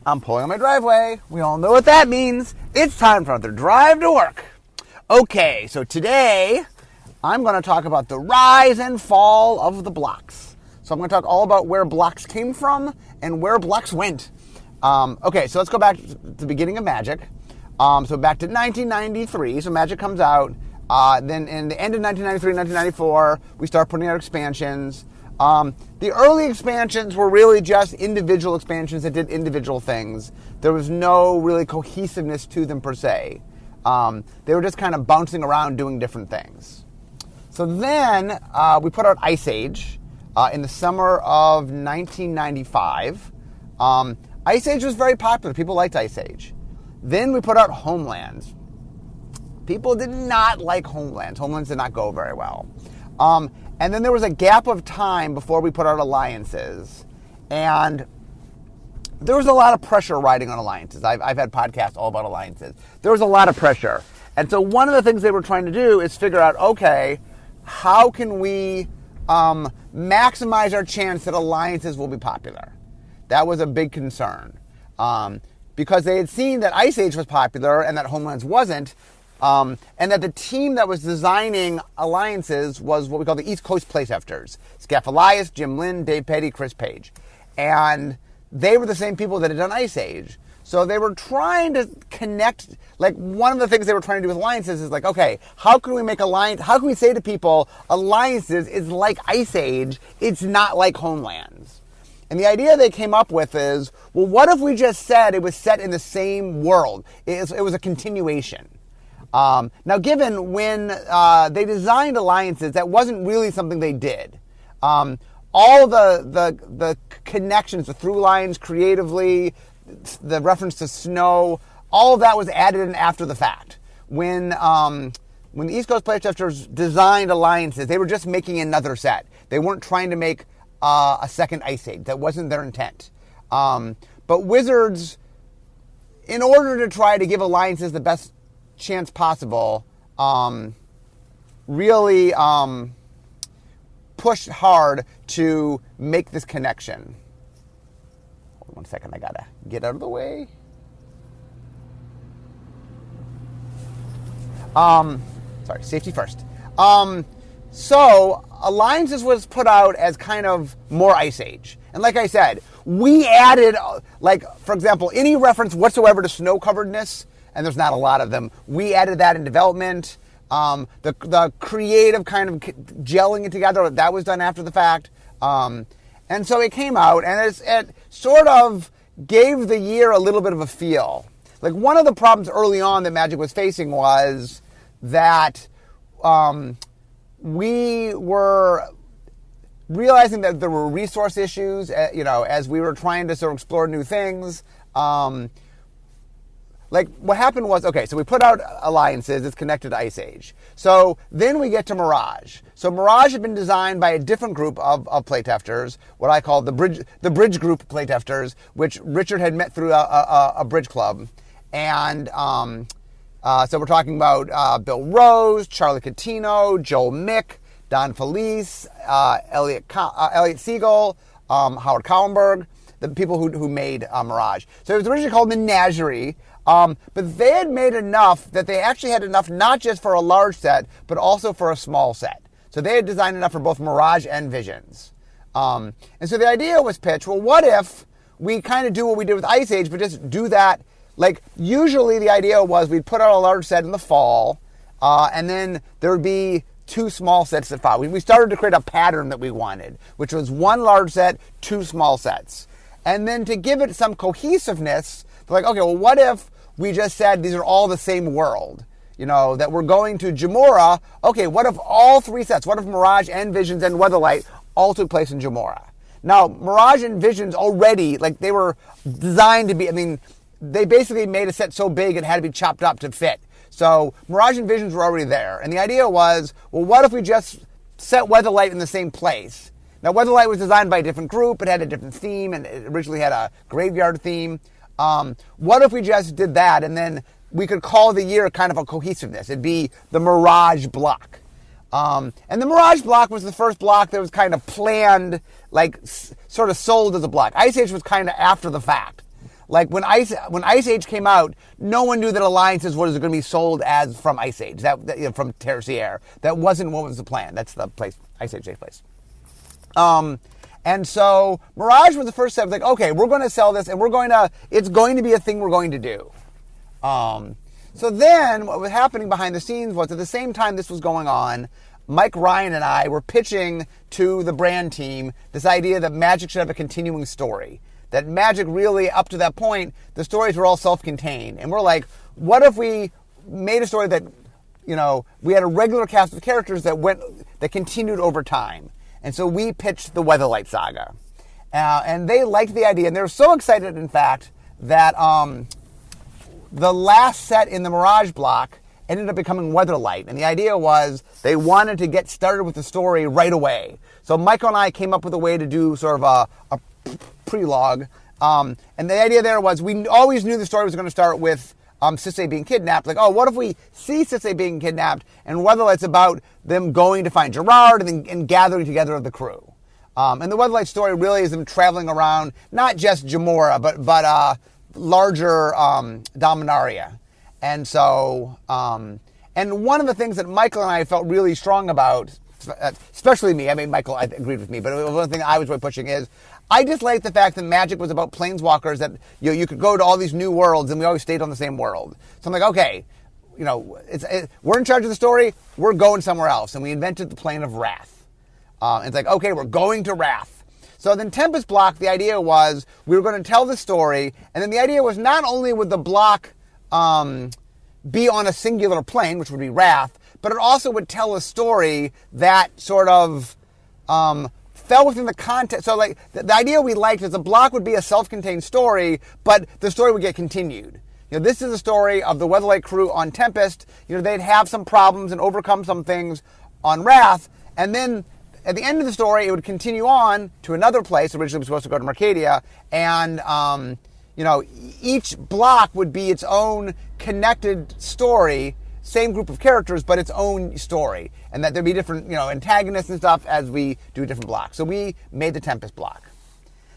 I'm pulling on my driveway. We all know what that means. It's time for another drive to work. Okay, so today I'm going to talk about the rise and fall of the blocks. So I'm going to talk all about where blocks came from and where blocks went. Okay, so let's go back to the beginning of Magic. So back to 1993. So Magic comes out. Then in the end of 1993, 1994, we start putting out expansions. The early expansions were really just individual expansions that did individual things. There was no really cohesiveness to them per se. They were just kind of bouncing around doing different things. So then we put out Ice Age in the summer of 1995. Ice Age was very popular. People liked Ice Age. Then we put out Homelands. People did not like Homelands. Homelands did not go very well. And then there was a gap of time before we put out Alliances. And there was a lot of pressure riding on Alliances. I've had podcasts all about Alliances. There was a lot of pressure. And so one of the things they were trying to do is figure out, okay, how can we maximize our chance that Alliances will be popular? That was a big concern. Because they had seen that Ice Age was popular and that Homelands wasn't. And that the team that was designing Alliances was what we call the East Coast Playtesters. Scaff Elias, Jim Lynn, Dave Petty, Chris Page. And they were the same people that had done Ice Age. So they were trying to connect, like one of the things they were trying to do with Alliances is like, okay, how can we make how can we say to people, Alliances is like Ice Age, it's not like Homelands. And the idea they came up with is, well, what if we just said it was set in the same world? It was a continuation. Now, given when they designed Alliances, that wasn't really something they did. All the connections, the through lines creatively, the reference to snow, all of that was added in after the fact. When the East Coast Playtesters designed Alliances, they were just making another set. They weren't trying to make a second Ice Age. That wasn't their intent. But Wizards, in order to try to give Alliances the best chance possible, really pushed hard to make this connection. Hold on 1 second, I gotta get out of the way. Sorry, safety first. So Alliances was put out as kind of more Ice Age. And like I said, we added, like, for example, any reference whatsoever to snow-coveredness, and there's not a lot of them. We added that in development. The creative kind of gelling it together, that was done after the fact. And so it came out, and it sort of gave the year a little bit of a feel. Like, one of the problems early on that Magic was facing was that we were realizing that there were resource issues, as we were trying to sort of explore new things. Like, what happened was, okay, so we put out Alliances, it's connected to Ice Age. So then we get to Mirage. So Mirage had been designed by a different group of playtesters, what I call the bridge group playtesters, which Richard had met through a bridge club. And so we're talking about Bill Rose, Charlie Catino, Joel Mick, Don Felice, Elliot Siegel, Howard Kallenberg, the people who made Mirage. So it was originally called Menagerie. But they had made enough that they actually had enough not just for a large set, but also for a small set. So they had designed enough for both Mirage and Visions. And so the idea was pitched, well, what if we kind of do what we did with Ice Age, but just do that? Like, usually the idea was we'd put out a large set in the fall, and then there would be two small sets that follow. We started to create a pattern that we wanted, which was one large set, two small sets. And then to give it some cohesiveness, they're like, okay, well, what if we just said these are all the same world? That we're going to Jamora. Okay, what if all three sets, what if Mirage and Visions and Weatherlight all took place in Jamora? Now, Mirage and Visions already, like, they were designed to be, they basically made a set so big it had to be chopped up to fit. So Mirage and Visions were already there. And the idea was, well, what if we just set Weatherlight in the same place? Now, Weatherlight was designed by a different group. It had a different theme, and it originally had a graveyard theme. What if we just did that, and then we could call the year kind of a cohesiveness? It'd be the Mirage block. And the Mirage block was the first block that was kind of planned, like sort of sold as a block. Ice Age was kind of after the fact. Like when Ice Age came out, no one knew that Alliances was going to be sold as from Ice Age, from Tertiaire. That wasn't what was the plan. That's the place, Ice Age takes place. And so Mirage was the first step. Like, okay, we're going to sell this, and it's going to be a thing we're going to do. So then what was happening behind the scenes was at the same time this was going on, Mike Ryan and I were pitching to the brand team this idea that Magic should have a continuing story. That Magic really, up to that point, the stories were all self-contained. And we're like, what if we made a story that, we had a regular cast of characters that continued over time? And so we pitched the Weatherlight Saga. And they liked the idea. And they were so excited, in fact, that the last set in the Mirage block ended up becoming Weatherlight. And the idea was they wanted to get started with the story right away. So Michael and I came up with a way to do sort of a prelogue. And the idea there was we always knew the story was going to start with Sisay being kidnapped. Like, what if we see Sisay being kidnapped and Weatherlight's about them going to find Gerard and gathering together the crew. And the Weatherlight story really is them traveling around, not just Jamora, but larger Dominaria. And so, and one of the things that Michael and I felt really strong about, especially me, I mean, Michael agreed with me, but one thing I was really pushing is, I just liked the fact that Magic was about planeswalkers, that you could go to all these new worlds, and we always stayed on the same world. So I'm like, okay, we're in charge of the story, we're going somewhere else. And we invented the Plane of Wrath. It's like, okay, we're going to Wrath. So then Tempest block, the idea was we were going to tell the story, and then the idea was not only would the block be on a singular plane, which would be Wrath, but it also would tell a story that sort of fell within the context. So like the idea we liked is the block would be a self-contained story, but the story would get continued. This is a story of the Weatherlight crew on Tempest. They'd have some problems and overcome some things on Wrath, and then at the end of the story, it would continue on to another place. Originally, it was supposed to go to Mercadia, and each block would be its own connected story, same group of characters, but its own story, and that there'd be different, antagonists and stuff as we do different blocks. So we made the Tempest block.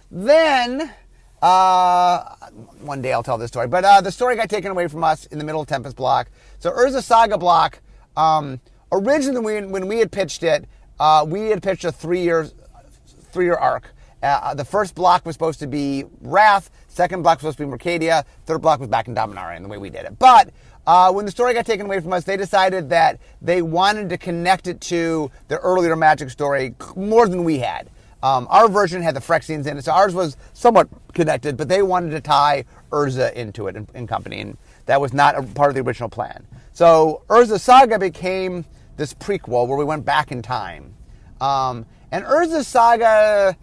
Then, one day I'll tell this story, but the story got taken away from us in the middle of Tempest block. So Urza Saga block, originally when we had pitched it, we had pitched a three-year arc. The first block was supposed to be Wrath, second block was supposed to be Mercadia, third block was back in Dominaria, and the way we did it. But when the story got taken away from us, they decided that they wanted to connect it to the earlier Magic story more than we had. Our version had the Phyrexians in it, so ours was somewhat connected, but they wanted to tie Urza into it in company, and that was not a part of the original plan. So Urza Saga became this prequel where we went back in time. And Urza Saga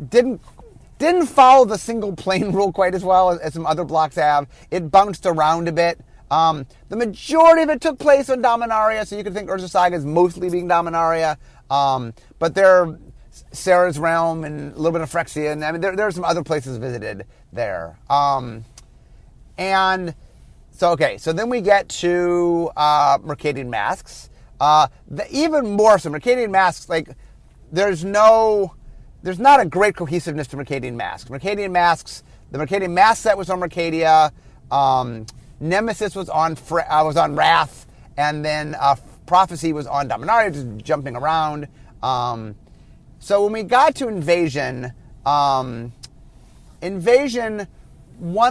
didn't follow the single plane rule quite as well as some other blocks have. It bounced around a bit. The majority of it took place on Dominaria, so you could think Urza Saga is mostly being Dominaria. But there, Sarah's Realm and a little bit of Phyrexia, and I mean, there are some other places visited there. And so then we get to Mercadian Masks. Even more so, Mercadian Masks, like, there's not a great cohesiveness to Mercadian Masks. Mercadian Masks, the Mercadian Mask set was on Mercadia, Nemesis was on Wrath, and then Prophecy was on Dominaria, just jumping around. So when we got to Invasion, one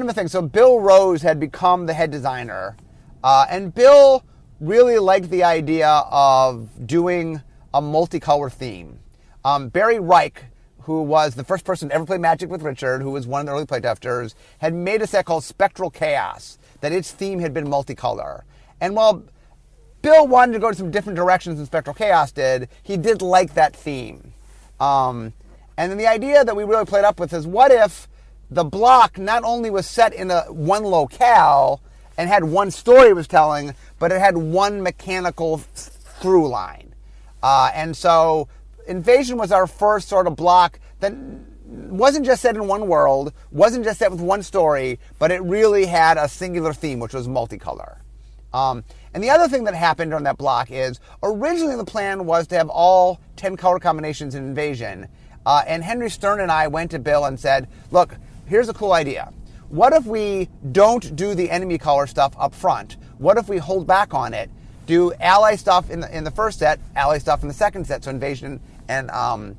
of the things, so Bill Rose had become the head designer, and Bill really liked the idea of doing a multicolor theme. Barry Reich, who was the first person to ever play Magic with Richard, who was one of the early playtesters, had made a set called Spectral Chaos, that its theme had been multicolor. And while Bill wanted to go to some different directions than Spectral Chaos did, he did like that theme. And then the idea that we really played up with is, what if the block not only was set in one locale and had one story it was telling, but it had one mechanical through line. And so Invasion was our first sort of block that wasn't just set in one world, wasn't just set with one story, but it really had a singular theme, which was multicolor. And the other thing that happened on that block is, originally the plan was to have all 10 color combinations in Invasion. And Henry Stern and I went to Bill and said, look, here's a cool idea. what if we don't do the enemy color stuff up front? What if we hold back on it, do ally stuff in the first set, ally stuff in the second set, so invasion and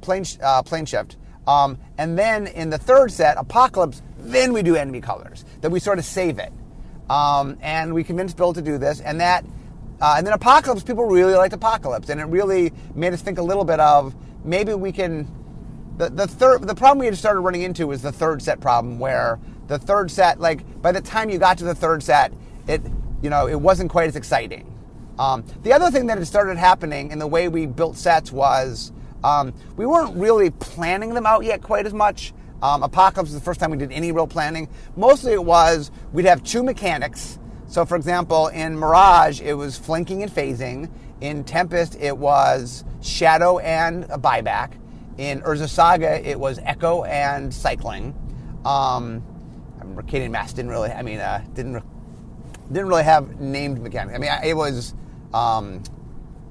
plane shift, and then in the third set, apocalypse, then we do enemy colors, that we sort of save it. And we convinced Bill to do this, and then apocalypse, people really liked apocalypse, and it really made us think a little bit of maybe we can. The problem we had started running into was the third set problem, where the third set, like by the time you got to the third set, it wasn't quite as exciting. The other thing that had started happening in the way we built sets was we weren't really planning them out yet quite as much. Apocalypse was the first time we did any real planning. Mostly it was we'd have two mechanics. So for example, in Mirage, it was flanking and phasing. In Tempest, it was shadow and a buyback. In Urza Saga, it was echo and cycling. I remember Cadian Mass didn't really have named mechanics. I mean, it was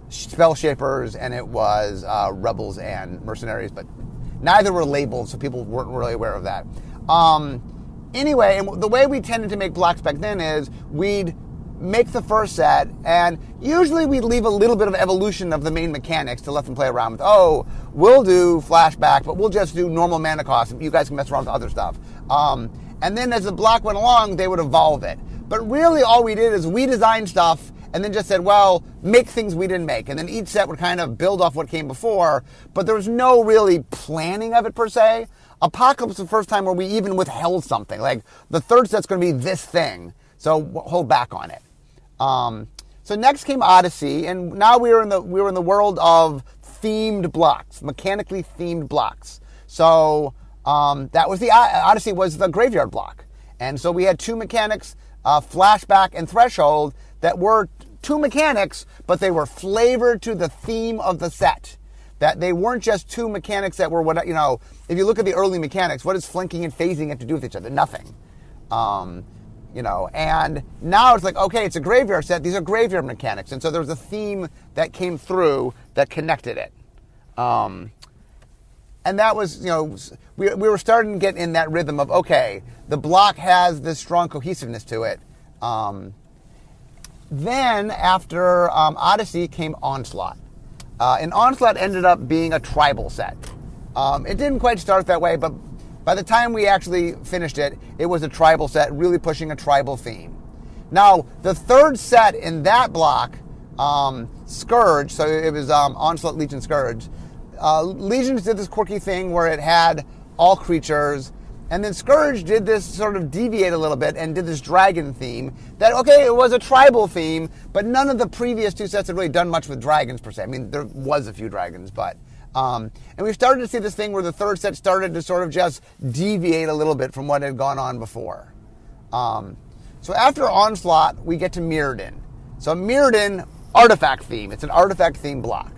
Spell Shapers and it was Rebels and Mercenaries, but neither were labeled, so people weren't really aware of that. Anyway, and the way we tended to make blocks back then is we'd make the first set, and usually we'd leave a little bit of evolution of the main mechanics to let them play around with. Oh, we'll do flashback, but we'll just do normal mana cost. You guys can mess around with other stuff. And then as the block went along, they would evolve it. But really all we did is we designed stuff and then just said, well, make things we didn't make. And then each set would kind of build off what came before, but there was no really planning of it per se. Apocalypse was the first time where we even withheld something. Like, the third set's going to be this thing, so hold back on it. So next came Odyssey, and now we were in the world of themed blocks, mechanically themed blocks. So that was Odyssey was the graveyard block, and so we had two mechanics, flashback and threshold, that were two mechanics, but they were flavored to the theme of the set. That they weren't just two mechanics that were if you look at the early mechanics, what does flanking and phasing have to do with each other? Nothing. And now it's like, okay, it's a graveyard set. These are graveyard mechanics. And so there was a theme that came through that connected it. And that was, we were starting to get in that rhythm of, okay, the block has this strong cohesiveness to it. Then after Odyssey came Onslaught. And Onslaught ended up being a tribal set. It didn't quite start that way, but by the time we actually finished it, it was a tribal set, really pushing a tribal theme. Now, the third set in that block, Scourge, so it was Onslaught, Legion, Scourge. Legions did this quirky thing where it had all creatures, and then Scourge did this sort of deviate a little bit and did this dragon theme that, okay, it was a tribal theme, but none of the previous two sets had really done much with dragons per se. I mean, there was a few dragons, but... and we started to see this thing where the third set started to sort of just deviate a little bit from what had gone on before. So after Onslaught, we get to Mirrodin. So Mirrodin, artifact theme. It's an artifact theme block.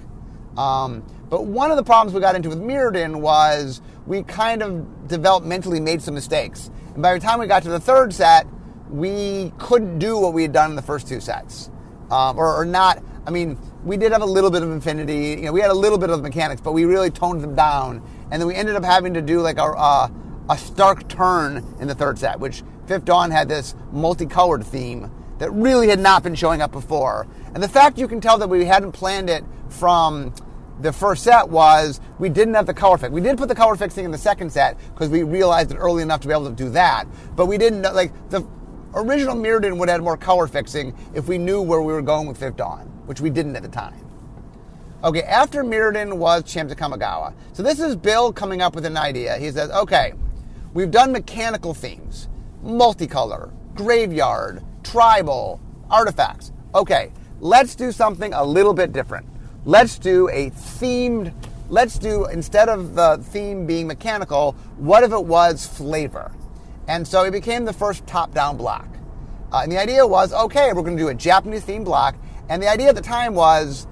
But one of the problems we got into with Mirrodin was we kind of developmentally made some mistakes. And by the time we got to the third set, we couldn't do what we had done in the first two sets. Or not, I mean, we did have a little bit of Infinity, we had a little bit of mechanics, but we really toned them down. And then we ended up having to do like a stark turn in the third set, which Fifth Dawn had this multicolored theme that really had not been showing up before. And the fact you can tell that we hadn't planned it from the first set was we didn't have the color fix. We did put the color fixing in the second set because we realized it early enough to be able to do that. But we didn't, the original Mirrodin would have had more color fixing if we knew where we were going with Fifth Dawn, which we didn't at the time. Okay, after Mirrodin was Champs of Kamigawa. So this is Bill coming up with an idea. He says, okay, we've done mechanical themes, multicolor, graveyard, tribal, artifacts. Okay, let's do something a little bit different. Let's do instead of the theme being mechanical, what if it was flavor? And so it became the first top-down block. And the idea was, okay, we're going to do a Japanese-themed block. And the idea at the time was,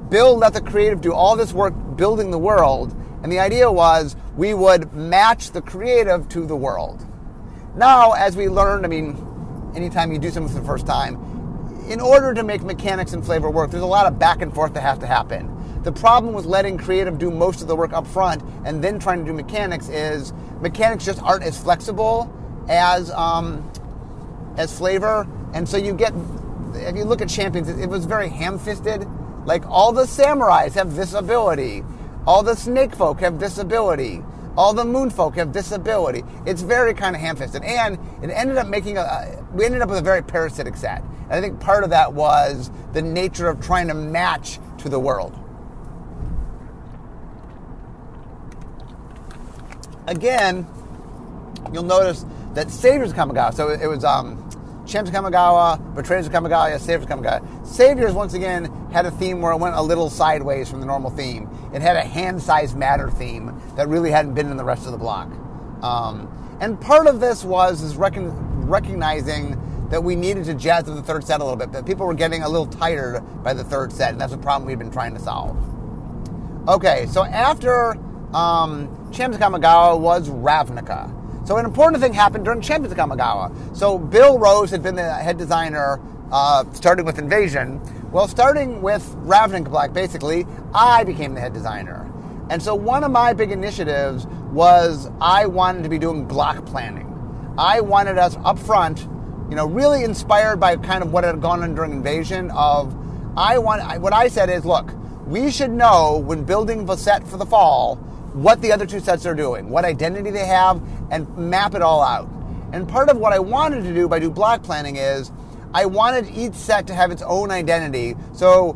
Bill let the creative do all this work building the world. And the idea was we would match the creative to the world. Now, as we learned, anytime you do something for the first time, in order to make mechanics and flavor work, there's a lot of back and forth that has to happen. The problem with letting creative do most of the work up front and then trying to do mechanics is mechanics just aren't as flexible as flavor. And so you get, if you look at Champions, it was very ham-fisted. Like all the samurais have this ability, all the snake folk have this ability, all the moon folk have this ability. It's very kind of ham-fisted, and it ended up we ended up with a very parasitic set. And I think part of that was the nature of trying to match to the world. Again, you'll notice that Saviors of Kamigawa, so it was Champs of Kamigawa, Betrayers of Kamigawa, Saviors of Kamigawa. Saviors, once again, had a theme where it went a little sideways from the normal theme. It had a hand size matter theme that really hadn't been in the rest of the block. And part of this was recognizing that we needed to jazz up the third set a little bit, that people were getting a little tired by the third set, and that's a problem we've been trying to solve. Okay, so after Champions of Kamigawa was Ravnica. So an important thing happened during Champions of Kamigawa. So Bill Rose had been the head designer starting with Invasion. Well, starting with Ravnica Black, basically, I became the head designer. And so one of my big initiatives was I wanted to be doing block planning. I wanted us up front, really inspired by kind of what had gone on during Invasion what I said is, look, we should know when building the set for the fall what the other two sets are doing, what identity they have, and map it all out. And part of what I wanted to do by doing block planning is I wanted each set to have its own identity. So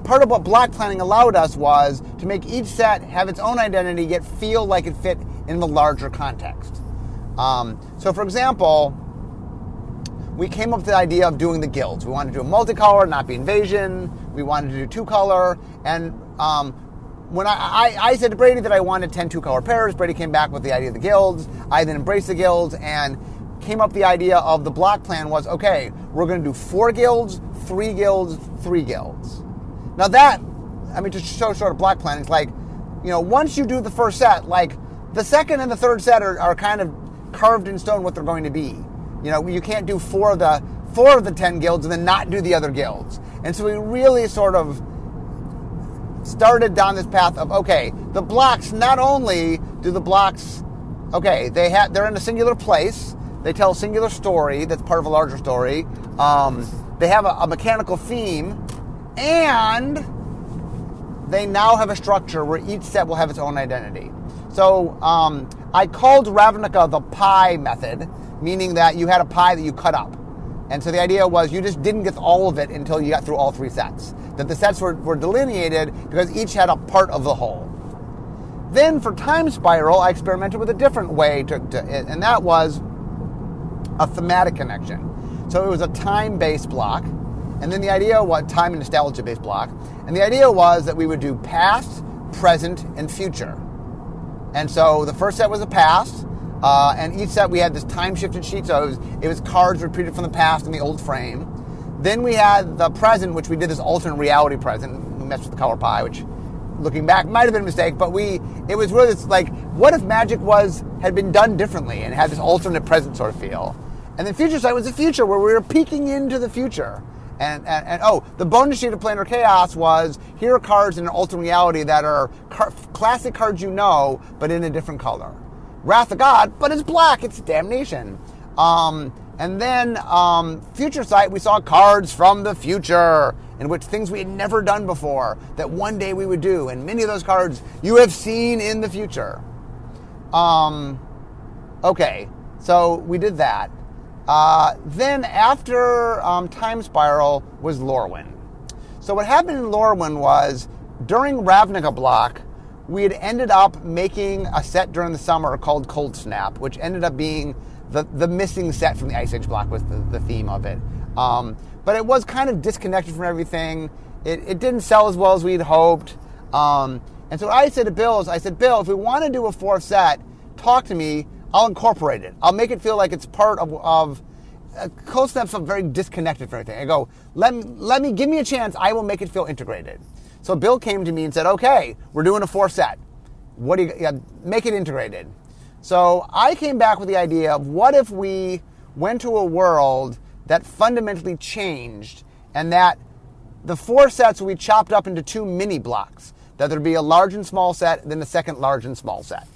part of what block planning allowed us was to make each set have its own identity, yet feel like it fit in the larger context. So for example, we came up with the idea of doing the guilds. We wanted to do a multicolor, not be Invasion. We wanted to do two-color. And when I said to Brady that I wanted 10 two-color pairs, Brady came back with the idea of the guilds. I then embraced the guilds and came up with the idea of the block plan was, okay, we're going to do 4 guilds, 3 guilds, 3 guilds. Now that, to show sort of block planning, it's like, once you do the first set, like the second and the third set are kind of carved in stone what they're going to be. You can't do 4 of the 10 guilds and then not do the other guilds. And so we really sort of started down this path of, okay, the blocks, not only do the blocks, okay, they're in a singular place, they tell a singular story that's part of a larger story, they have a mechanical theme, and they now have a structure where each set will have its own identity. So I called Ravnica the pie method, meaning that you had a pie that you cut up. And so the idea was you just didn't get all of it until you got through all 3 sets. That the sets were delineated because each had a part of the whole. Then for Time Spiral, I experimented with a different way and that was a thematic connection. So it was a time-based block, and then the idea was time and nostalgia-based block. And the idea was that we would do past, present, and future. And so the first set was a past, and each set we had this time-shifted sheet, so it was cards repeated from the past in the old frame. Then we had the present, which we did this alternate reality present. We messed with the color pie, which, looking back, might have been a mistake, but it was really this, like, what if Magic had been done differently and had this alternate present sort of feel? And then Future Sight was the future, where we were peeking into the future. And the bonus sheet of Planar Chaos was, here are cards in an alternate reality that are classic cards but in a different color. Wrath of God, but it's black, it's Damnation. And then Future Sight, we saw cards from the future, in which things we had never done before, that one day we would do. And many of those cards you have seen in the future. Okay, so we did that. Then after Time Spiral was Lorwyn. So what happened in Lorwyn was, during Ravnica Block, we had ended up making a set during the summer called Cold Snap, which ended up being the missing set from the Ice Age block was the theme of it. But it was kind of disconnected from everything. It didn't sell as well as we'd hoped. And so what I said to Bill is, Bill, if we want to do a 4th set, talk to me. I'll incorporate it. I'll make it feel like it's part of Cold Snap's very disconnected from everything. I go, give me a chance. I will make it feel integrated. So Bill came to me and said, okay, we're doing a 4th set. What do you make it integrated? So I came back with the idea of, what if we went to a world that fundamentally changed, and that the 4 sets we chopped up into 2 mini blocks, that there'd be a large and small set, then the second large and small set.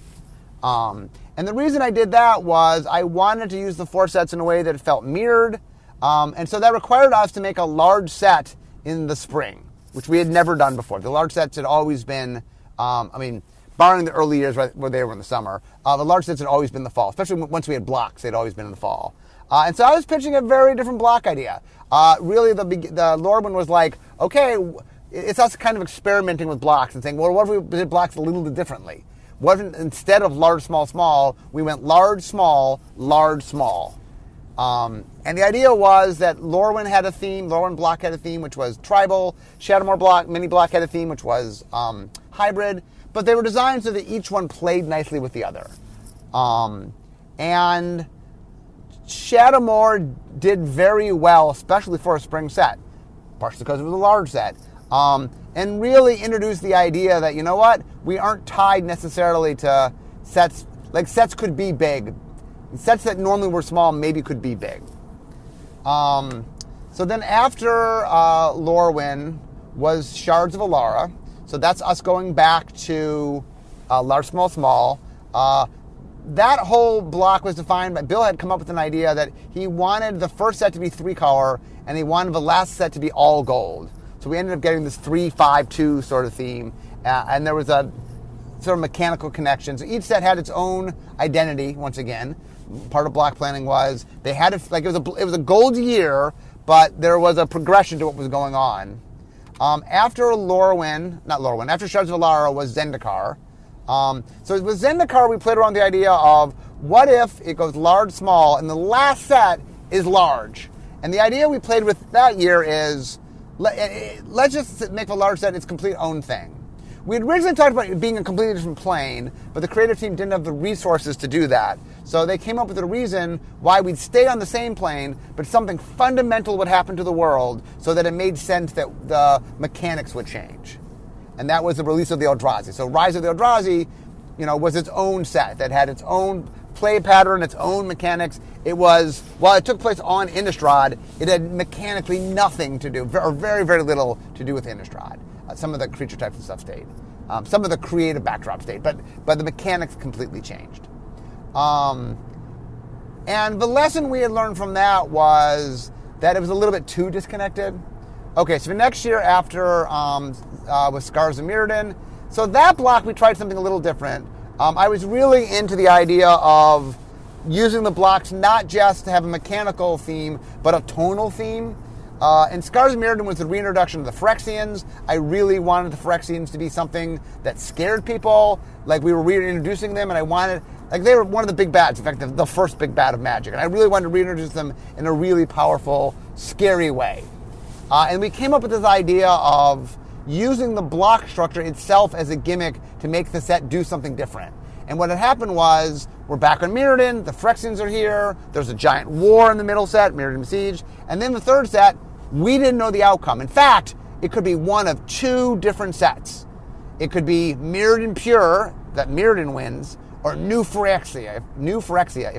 And the reason I did that was I wanted to use the 4 sets in a way that it felt mirrored. And so that required us to make a large set in the spring, which we had never done before. The large sets had always been, barring the early years where they were in the summer, the large sets had always been the fall, especially once we had blocks, they'd always been in the fall. And so I was pitching a very different block idea. Really, the Lorwyn was like, okay, it's us kind of experimenting with blocks and saying, well, what if we did blocks a little bit differently? Instead of large, small, small, we went large, small, large, small. And the idea was that Lorwyn had a theme, Lorwyn block had a theme, which was tribal. Shadowmoor block, mini block had a theme, which was hybrid. But they were designed so that each one played nicely with the other. And Shadowmoor did very well, especially for a spring set, partially because it was a large set. And really introduced the idea that, you know what, we aren't tied necessarily to sets, like sets could be big. Sets that normally were small maybe could be big. So then after Lorwyn was Shards of Alara. So that's us going back to large, small, small. That whole block was defined by, Bill had come up with an idea that he wanted the first set to be 3-color and he wanted the last set to be all gold. So we ended up getting this 3-5-2 sort of theme. And there was a sort of mechanical connection. So each set had its own identity, once again. Part of block planning was they had it was a gold year, but there was a progression to what was going on. After after Shards of Alara was Zendikar. So with Zendikar, we played around the idea of what if it goes large, small, and the last set is large. And the idea we played with that year is let's just make the large set its complete own thing. We had originally talked about it being a completely different plane, but the creative team didn't have the resources to do that. So they came up with a reason why we'd stay on the same plane, but something fundamental would happen to the world so that it made sense that the mechanics would change. And that was the release of the Eldrazi. So Rise of the Eldrazi, was its own set that had its own play pattern, its own mechanics. It was, while it took place on Innistrad, it had mechanically nothing to do, or very, very little to do with Innistrad. Some of the creature types and stuff stayed. Some of the creative backdrop stayed, but the mechanics completely changed. And the lesson we had learned from that was that it was a little bit too disconnected. Okay, so next year after with Scars of Mirrodin, so that block we tried something a little different. I was really into the idea of using the blocks not just to have a mechanical theme, but a tonal theme. And Scars of Mirrodin was the reintroduction of the Phyrexians. I really wanted the Phyrexians to be something that scared people. Like we were reintroducing them, and I wanted, like they were one of the big bads. In fact, the first big bad of Magic. And I really wanted to reintroduce them in a really powerful, scary way. And we came up with this idea of using the block structure itself as a gimmick to make the set do something different. And what had happened was, we're back on Mirrodin, the Phyrexians are here, there's a giant war in the middle set, Mirrodin Siege, and then the third set, we didn't know the outcome. In fact, it could be one of 2 different sets. It could be Mirrodin Pure, that Mirrodin wins, or New Phyrexia if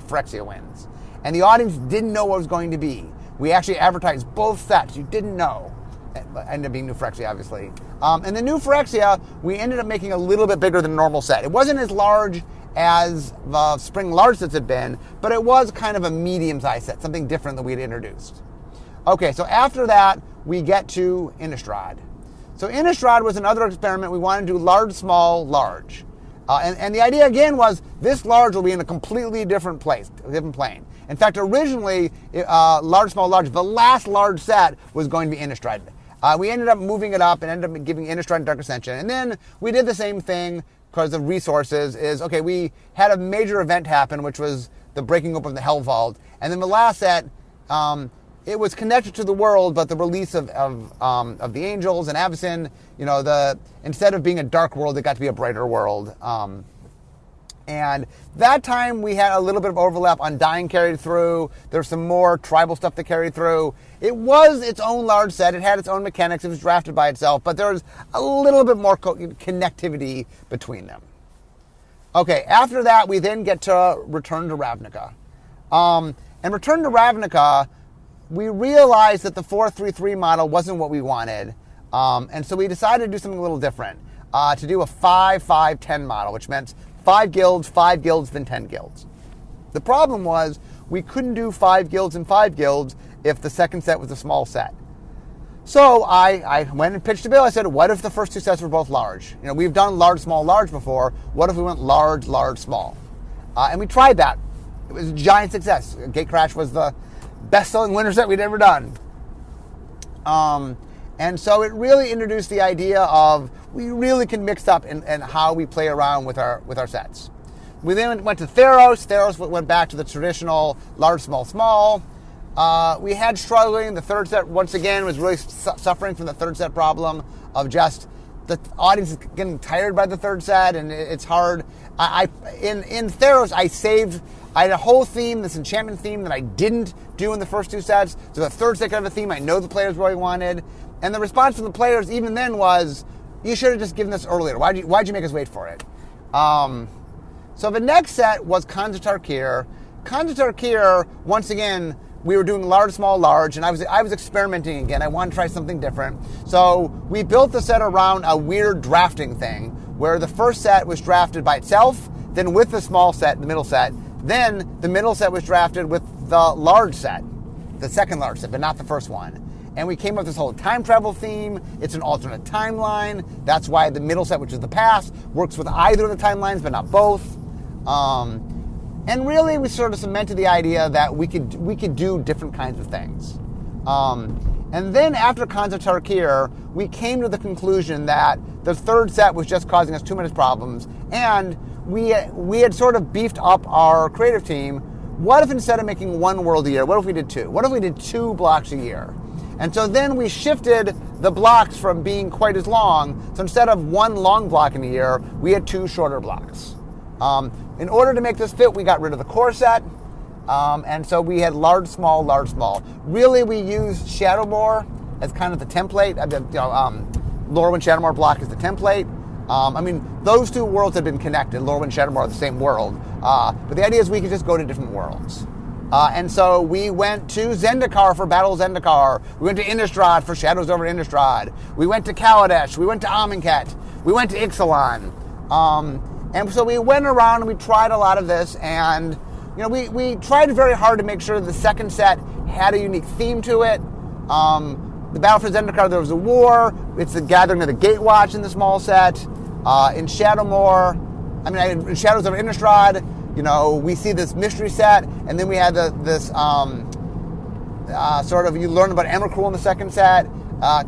Phyrexia wins. And the audience didn't know what it was going to be. We actually advertised both sets. You didn't know. It ended up being New Phyrexia, obviously. And the New Phyrexia, we ended up making a little bit bigger than a normal set. It wasn't as large as the spring large sets had been, but it was kind of a medium-sized set, something different that we had introduced. Okay, so after that, we get to Innistrad. So Innistrad was another experiment. We wanted to do large, small, large. And the idea, again, was this large will be in a completely different place, a different plane. In fact, originally, large, small, large, the last large set was going to be Innistrad. We ended up moving it up and ended up giving Innistrad Dark Ascension. And then we did the same thing because of resources okay, we had a major event happen, which was the breaking open of the Hell Vault. And then the last set, it was connected to the world, but the release of the Angels and Avacyn, instead of being a dark world, it got to be a brighter world. And that time we had a little bit of overlap. Undying carried through. There's some more tribal stuff that carried through. It was its own large set. It had its own mechanics. It was drafted by itself, but there was a little bit more connectivity between them. Okay, after that, we then get to Return to Ravnica. And Return to Ravnica, we realized that the 4-3-3 model wasn't what we wanted. And so we decided to do something a little different. To do a 5-5-10 model, which meant 5 guilds, 5 guilds, then 10 guilds. The problem was we couldn't do 5 guilds and 5 guilds if the second set was a small set. So I went and pitched to Bill. I said, what if the first 2 sets were both large? We've done large, small, large before. What if we went large, large, small? And we tried that. It was a giant success. Gatecrash was the best-selling winter set we'd ever done. And so it really introduced the idea of we really can mix up in how we play around with our sets. We then went to Theros. Theros went back to the traditional large, small, small. We had struggling. The third set, once again, was really suffering from the third set problem of just the audience is getting tired by the third set, and it's hard. In Theros, I had a whole theme, this enchantment theme, that I didn't do in the first 2 sets. So the third set kind of a theme I know the players really wanted. And the response from the players even then was, you should have just given this earlier. Why'd you make us wait for it? So the next set was Khans of Tarkir. Khans of Tarkir, once again, we were doing large, small, large, and I was experimenting again. I wanted to try something different. So we built the set around a weird drafting thing, where the first set was drafted by itself, then with the small set, the middle set, then the middle set was drafted with the large set, the second large set, but not the first one. And we came up with this whole time travel theme. It's an alternate timeline. That's why the middle set, which is the past, works with either of the timelines, but not both. And really, we sort of cemented the idea that we could do different kinds of things. And then after Khans of Tarkir, we came to the conclusion that the third set was just causing us too many problems, and we had sort of beefed up our creative team. What if instead of making 1 world a year, what if we did 2? What if we did 2 blocks a year? And so then we shifted the blocks from being quite as long. So instead of 1 long block in a year, we had 2 shorter blocks. In order to make this fit, we got rid of the core set. And so we had large, small, large, small. Really, we used Shadowmoor as kind of the template. Lorwyn Shadowmoor block is the template. Those 2 worlds have been connected. Lorwyn and Shadowmoor are the same world. But the idea is we could just go to different worlds. And so we went to Zendikar for Battle of Zendikar. We went to Innistrad for Shadows over Innistrad. We went to Kaladesh. We went to Amonkhet. We went to Ixalan. And so we went around and we tried a lot of this. And we tried very hard to make sure the second set had a unique theme to it. The Battle for Zendikar, there was a war. It's the gathering of the Gatewatch in the small set. In Shadowmoor, in Shadows over Innistrad, we see this mystery set, and then we had this sort of, you learn about Emrakul in the second set.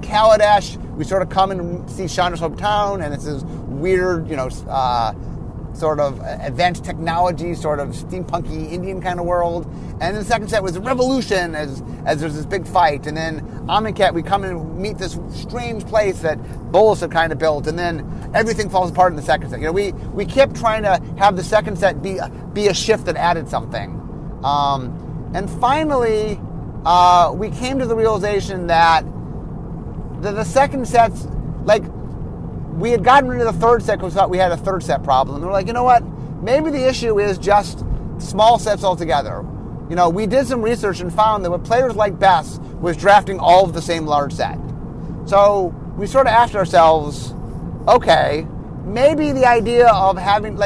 Kaladesh, we sort of come and see Chandra's Hope Town, and it's this weird, sort of advanced technology, sort of steampunky Indian kind of world. And then the second set was a revolution as there's this big fight. And then Amonkhet, we come and meet this strange place that Bolas had kind of built, and then everything falls apart in the second set. We kept trying to have the second set be a shift that added something. And finally, we came to the realization that the second set's, we had gotten rid of the third set because we thought we had a third set problem. And we're like, you know what? Maybe the issue is just small sets altogether. We did some research and found that what players liked best was drafting all of the same large set. So we sort of asked ourselves, okay, maybe the idea of having,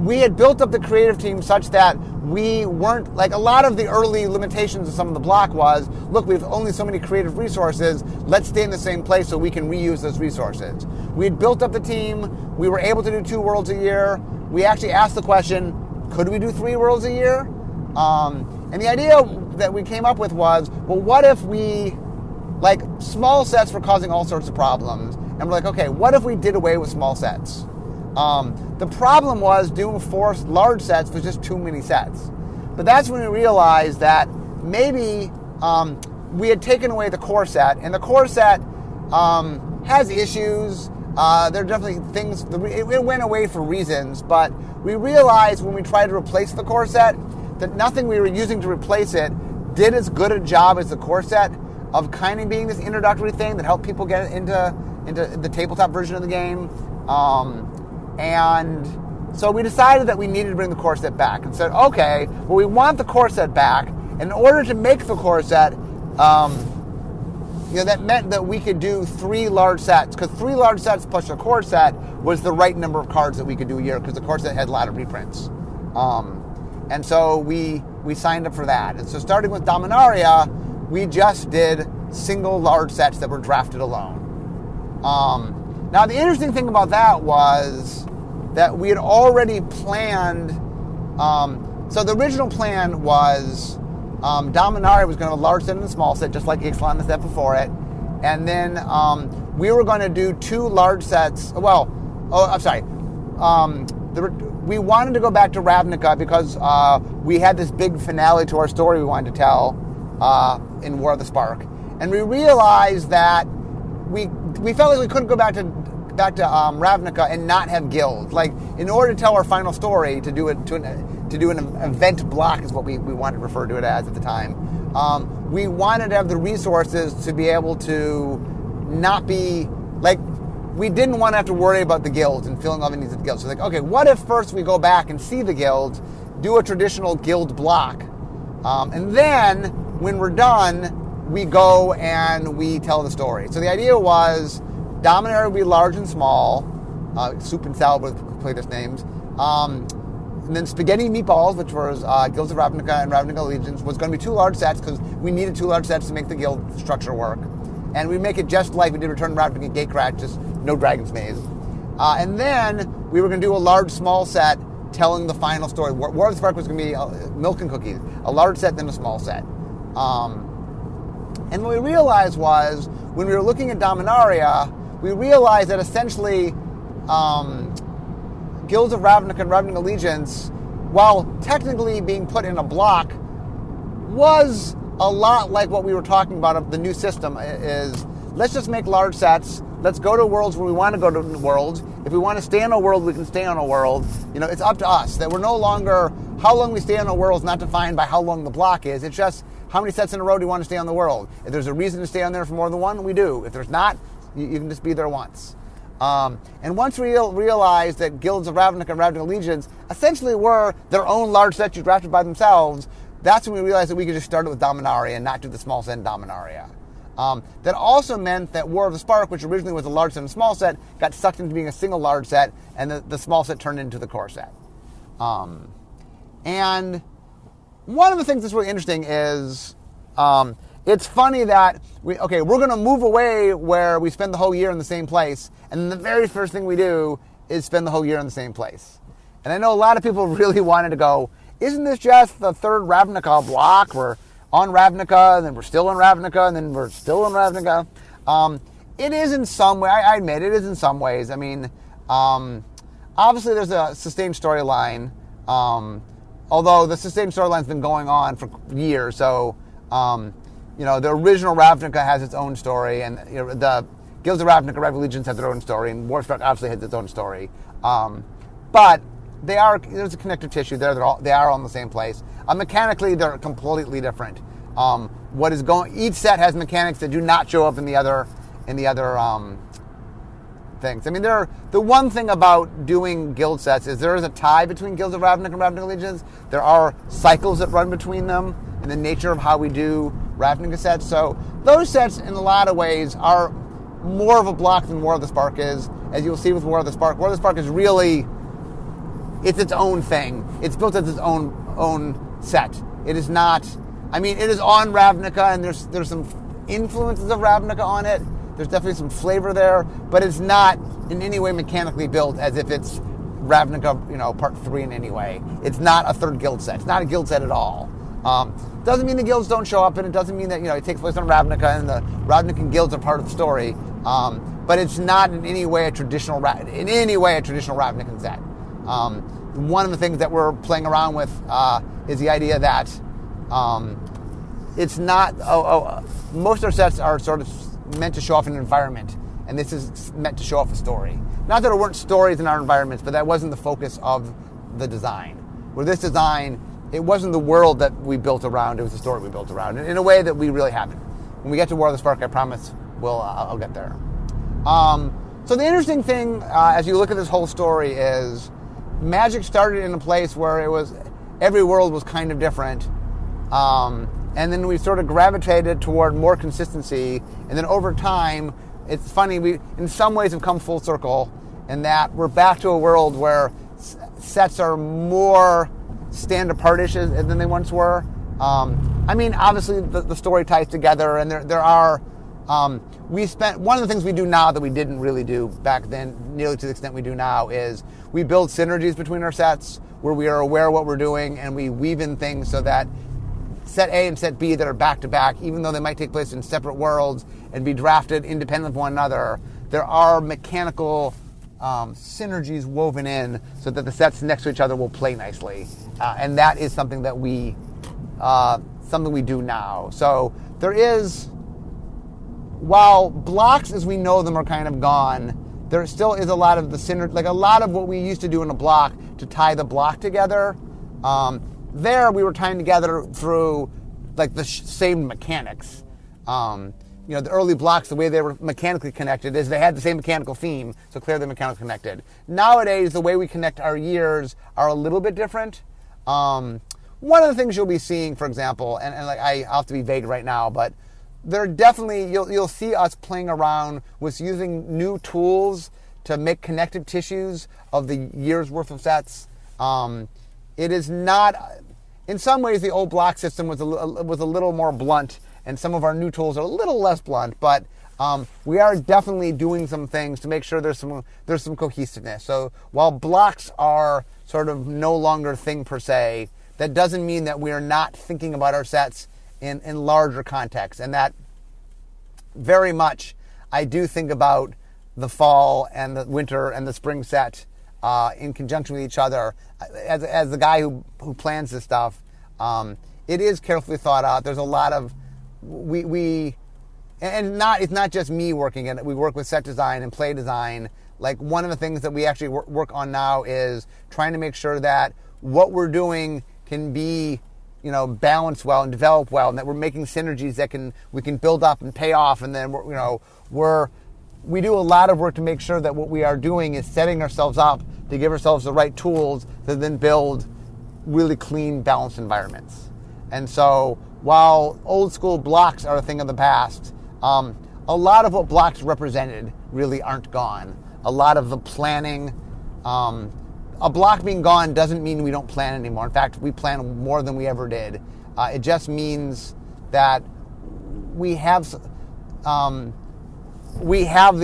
we had built up the creative team such that we weren't, a lot of the early limitations of some of the block was, look, we have only so many creative resources, let's stay in the same place so we can reuse those resources. We had built up the team, we were able to do 2 worlds a year. We actually asked the question, could we do 3 worlds a year? And the idea that we came up with was, well, what if we, small sets were causing all sorts of problems, and we're like, okay, what if we did away with small sets? The problem was doing 4 large sets was just too many sets. But that's when we realized that maybe we had taken away the core set, and the core set has issues. There are definitely things, it went away for reasons, but we realized when we tried to replace the core set that nothing we were using to replace it did as good a job as the core set of kind of being this introductory thing that helped people get into the tabletop version of the game. And so we decided that we needed to bring the core set back and said, okay, well, we want the core set back. And in order to make the core set, that meant that we could do 3 large sets, because 3 large sets plus a core set was the right number of cards that we could do a year, because the core set had a lot of reprints. And so we signed up for that. And so starting with Dominaria, we just did single large sets that were drafted alone. Now the interesting thing about that was that we had already planned, so the original plan was Dominaria was going to have a large set and a small set, just like Ixalan, the set before it. And then we were going to do 2 large sets. We wanted to go back to Ravnica because we had this big finale to our story we wanted to tell in War of the Spark. And we realized that we felt like we couldn't go back to Ravnica and not have guilds. Like, in order to tell our final story, to do an event block is what we wanted to refer to it as at the time. We wanted to have the resources to be able to not be like, we didn't want to have to worry about the guilds and filling all the needs of the guilds. So like, okay, what if first we go back and see the guilds, do a traditional guild block, and then when we're done, we go and we tell the story. So the idea was Dominaria would be large and small. Soup and Salad would play their names. And then Spaghetti and Meatballs, which was Guilds of Ravnica and Ravnica Allegiance, was going to be 2 large sets because we needed 2 large sets to make the guild structure work. And we make it just like we did Return to Ravnica Gatecrash, just no Dragon's Maze. And then we were going to do a large small set telling the final story. War of the Spark was going to be Milk and Cookies, a large set, then a small set. And what we realized was, when we were looking at Dominaria, we realized that essentially Guilds of Ravnica and Ravnica Allegiance, while technically being put in a block, was a lot like what we were talking about of the new system is, let's just make large sets, let's go to worlds where we want to go to worlds. If we want to stay on a world, we can stay on a world. It's up to us. That we're no longer, how long we stay on a world is not defined by how long the block is. It's just, how many sets in a row do you want to stay on the world? If there's a reason to stay on there for more than one, we do. If there's not, you can just be there once. And once we realized that Guilds of Ravnica and Ravnica Allegiance essentially were their own large sets you drafted by themselves, that's when we realized that we could just start it with Dominaria and not do the small set in Dominaria. That also meant that War of the Spark, which originally was a large set and a small set, got sucked into being a single large set, and the small set turned into the core set. And one of the things that's really interesting is it's funny that we're going to move away where we spend the whole year in the same place, and the very first thing we do is spend the whole year in the same place. And I know a lot of people really wanted to go, isn't this just the 3rd Ravnica block? We're on Ravnica, and then we're still in Ravnica, and then we're still in Ravnica. It is in some way, I admit, it is in some ways. I mean, obviously there's a sustained storyline, although the sustained storyline's been going on for years, so the original Ravnica has its own story, and the Guilds of Ravnica and Ravnica Allegiance have their own story, and War of the Spark obviously has its own story. But there's a connective tissue there. They are all in the same place. Mechanically, they're completely different. Each set has mechanics that do not show up in the other things. I mean, the one thing about doing guild sets is there is a tie between Guilds of Ravnica and Ravnica Allegiance. There are cycles that run between them in the nature of how we do Ravnica sets. So those sets, in a lot of ways, are more of a block than War of the Spark is. As you'll see with War of the Spark, War of the Spark is really, it's its own thing. It's built as its own set. It is not, I mean, it is on Ravnica, and there's some influences of Ravnica on it. There's definitely some flavor there, but it's not in any way mechanically built as if it's Ravnica, part 3 in any way. It's not a 3rd guild set. It's not a guild set at all. Doesn't mean the guilds don't show up, and it doesn't mean that it takes place on Ravnica and the Ravnican guilds are part of the story. But it's not in any way a traditional Ravnican set. One of the things that we're playing around with is the idea that it's not. Most of our sets are sort of meant to show off an environment, and this is meant to show off a story. Not that there weren't stories in our environments, but that wasn't the focus of the design. With this design, it wasn't the world that we built around; it was the story we built around, in a way that we really haven't. When we get to War of the Spark, I promise I'll get there. So the interesting thing, as you look at this whole story, is Magic started in a place where every world was kind of different. and then we sort of gravitated toward more consistency, and then over time, it's funny, we in some ways have come full circle in that we're back to a world where sets are more stand-apart-ish than they once were. I mean, obviously the story ties together, and there are, one of the things we do now that we didn't really do back then, nearly to the extent we do now, is we build synergies between our sets where we are aware of what we're doing, and we weave in things so that set A and set B that are back-to-back, even though they might take place in separate worlds and be drafted independent of one another, there are mechanical synergies woven in so that the sets next to each other will play nicely. And that is something that we do now. So there is, while blocks as we know them are kind of gone, there still is a lot of the synergy, like a lot of what we used to do in a block to tie the block together. There we were tying together through like the same mechanics. The early blocks, the way they were mechanically connected is they had the same mechanical theme, so clearly they're mechanically connected. Nowadays, the way we connect our years are a little bit different. One of the things you'll be seeing, for example, and like I'll have to be vague right now, but there definitely, you'll see us playing around with using new tools to make connective tissues of the year's worth of sets. It is not, in some ways the old block system was a little more blunt, and some of our new tools are a little less blunt, but we are definitely doing some things to make sure there's some cohesiveness. So while blocks are sort of no longer a thing per se, that doesn't mean that we are not thinking about our sets in larger contexts, and that very much I do think about the fall and the winter and the spring set in conjunction with each other. As the guy who plans this stuff, it is carefully thought out. There's a lot of it's not just me working in it. We work with set design and play design. Like one of the things that we actually work on now is trying to make sure that what we're doing can be, balanced well and develop well, and that we're making synergies that we can build up and pay off. And then we do a lot of work to make sure that what we are doing is setting ourselves up to give ourselves the right tools to then build really clean, balanced environments. And so while old school blocks are a thing of the past, a lot of what blocks represented really aren't gone. A lot of the planning, a block being gone doesn't mean we don't plan anymore. In fact, we plan more than we ever did. It just means that we have the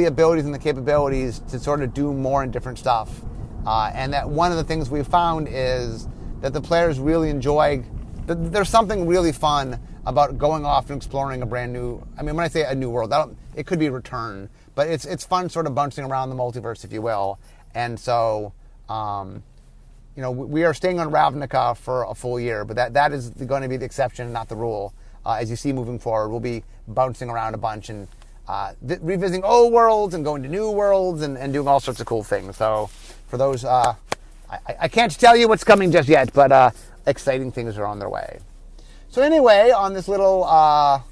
abilities and the capabilities to sort of do more and different stuff. And that one of the things we've found is that the players really enjoy. There's something really fun about going off and exploring a brand new. I mean, when I say a new world, it could be Return, but it's fun sort of bouncing around the multiverse, if you will. And so, we are staying on Ravnica for a full year, but that is going to be the exception, not the rule. As you see moving forward, we'll be bouncing around a bunch and revisiting old worlds and going to new worlds and doing all sorts of cool things. So for those, I can't tell you what's coming just yet, but exciting things are on their way. So anyway, on this little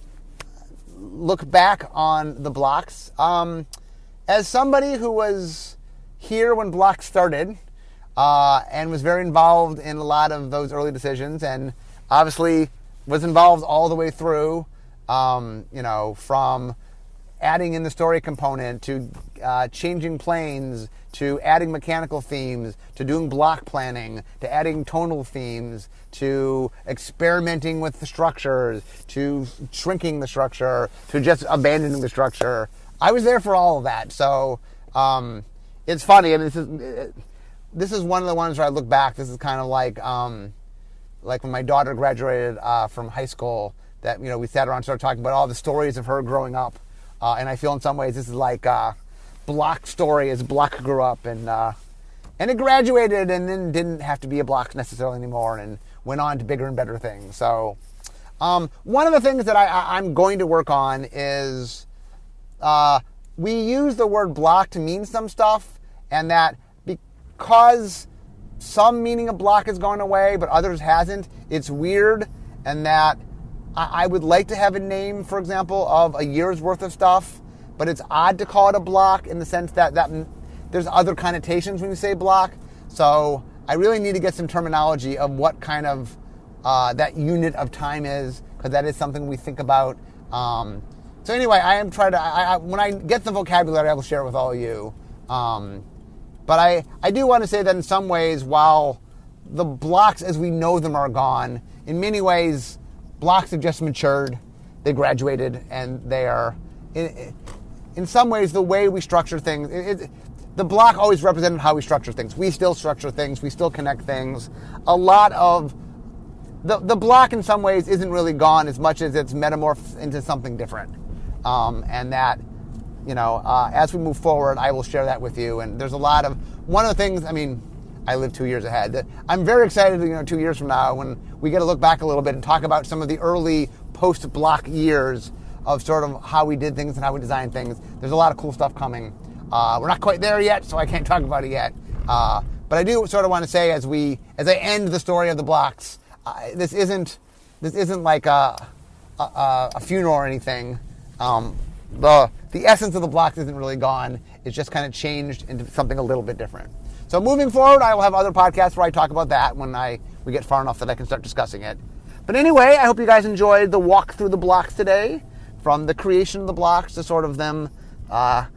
look back on the blocks, as somebody who was here when blocks started and was very involved in a lot of those early decisions, and obviously was involved all the way through, from adding in the story component to changing planes, to adding mechanical themes, to doing block planning, to adding tonal themes, to experimenting with the structures, to shrinking the structure, to just abandoning the structure. I was there for all of that. So it's funny. I mean, this is one of the ones where I look back. This is kind of like when my daughter graduated from high school, that we sat around and started talking about all the stories of her growing up. And I feel in some ways this is like Block story as Block grew up and it graduated and then didn't have to be a Block necessarily anymore and went on to bigger and better things. So one of the things that I'm going to work on is we use the word block to mean some stuff, and that because some meaning of block has gone away but others hasn't, it's weird, and that I would like to have a name, for example, of a year's worth of stuff, but it's odd to call it a block in the sense that there's other connotations when you say block. So I really need to get some terminology of what kind of that unit of time is because that is something we think about. So anyway, I am trying to, when I get the vocabulary, I will share it with all of you. But I do want to say that in some ways, while the blocks as we know them are gone, in many ways, blocks have just matured, they graduated, and they are, in some ways, the way we structure things, the block always represented how we structure things. We still structure things, we still connect things. A lot of, the block in some ways isn't really gone as much as it's metamorphed into something different. And that, as we move forward, I will share that with you. And there's one of the things, I live 2 years ahead. I'm very excited, 2 years from now when we get to look back a little bit and talk about some of the early post-block years of sort of how we did things and how we designed things. There's a lot of cool stuff coming. We're not quite there yet, so I can't talk about it yet. But I do sort of want to say as I end the story of the blocks, this isn't like a funeral or anything. The essence of the blocks isn't really gone. It's just kind of changed into something a little bit different. So moving forward, I will have other podcasts where I talk about that when we get far enough that I can start discussing it. But anyway, I hope you guys enjoyed the walk through the blocks today, from the creation of the blocks to sort of them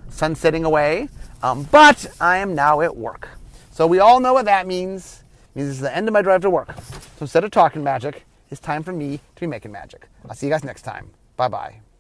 sunsetting away. But I am now at work. So we all know what that means. It means it's the end of my drive to work. So instead of talking magic, it's time for me to be making magic. I'll see you guys next time. Bye-bye.